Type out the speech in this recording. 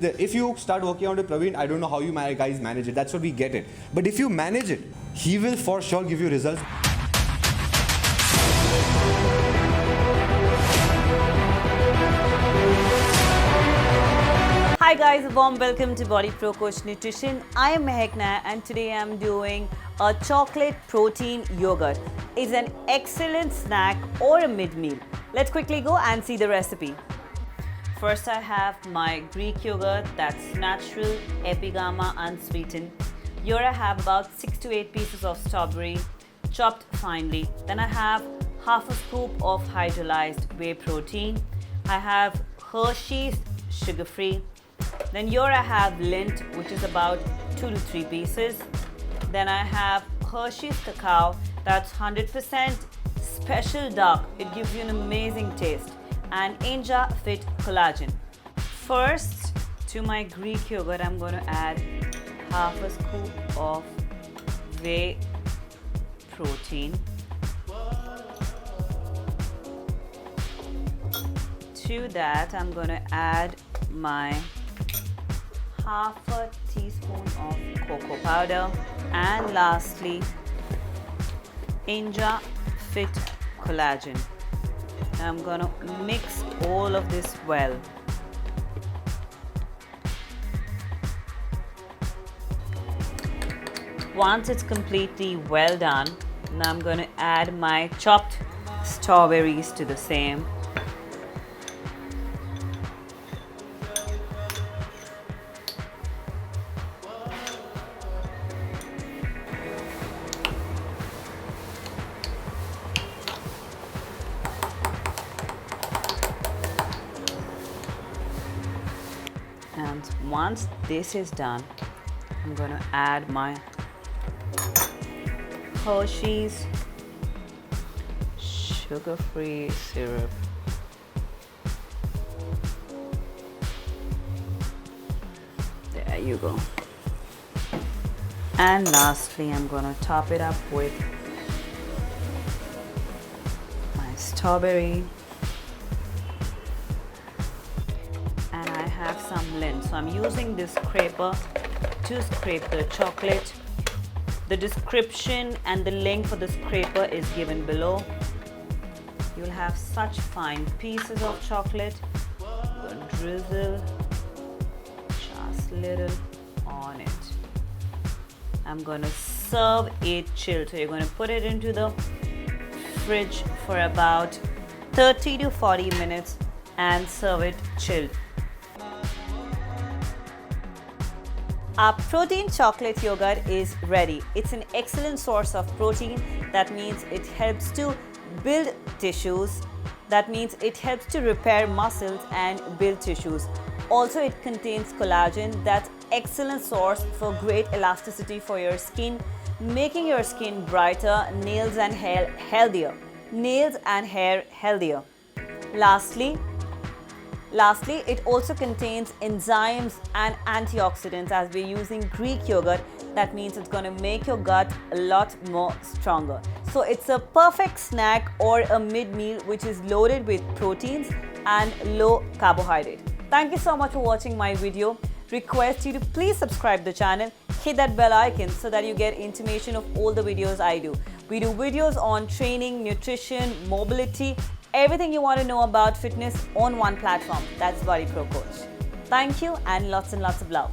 If you start working out with Praveen, I don't know how you guys manage it. That's what we get it. But if you manage it, he will for sure give you results. Hi guys, a warm welcome to Bodyprocoach Nutrition. I am Maahek Nair and today I am doing a chocolate protein yogurt. It's an excellent snack or a mid-meal. Let's quickly go and see the recipe. First I have my Greek yogurt, that's natural, epigamma, unsweetened. Here I have about 6 to 8 pieces of strawberry chopped finely. Then I have half a scoop of hydrolyzed whey protein. I have Hershey's sugar-free. Then here I have Lindt, which is about 2 to 3 pieces. Then I have Hershey's cacao, that's 100% special dark. It gives you an amazing taste. And Inja fit collagen. First, to my Greek yogurt, I'm going to add half a scoop of whey protein. To that, I'm going to add my half a teaspoon of cocoa powder, and lastly Inja fit collagen. I'm gonna mix all of this well. Once it's completely well done, now I'm gonna add my chopped strawberries to the same. And once this is done, I'm going to add my Hershey's sugar-free syrup. There you go. And lastly, I'm going to top it up with my strawberry. And I have some Lindt. So I'm using this scraper to scrape the chocolate. The description and the link for the scraper is given below. You'll have such fine pieces of chocolate. I'm going to drizzle just a little on it. I'm going to serve it chilled. So you're going to put it into the fridge for about 30 to 40 minutes and serve it chilled. Our protein chocolate yogurt is ready. It's an excellent source of protein. That means it helps to build tissues. That means it helps to repair muscles and build tissues. Also, it contains collagen. That's excellent source for great elasticity for your skin, making your skin brighter, nails and hair healthier. Nails and hair healthier. Lastly, it also contains enzymes and antioxidants. As we're using Greek yogurt, that means it's going to make your gut a lot more stronger. So it's a perfect snack or a mid-meal which is loaded with proteins and low carbohydrate. Thank you so much for watching my video. Request you to please subscribe the channel, hit that bell icon so that you get intimation of all the videos I do. We do videos on training, nutrition, mobility, everything you want to know about fitness on one platform. That's Bodyprocoach. Thank you and lots of love.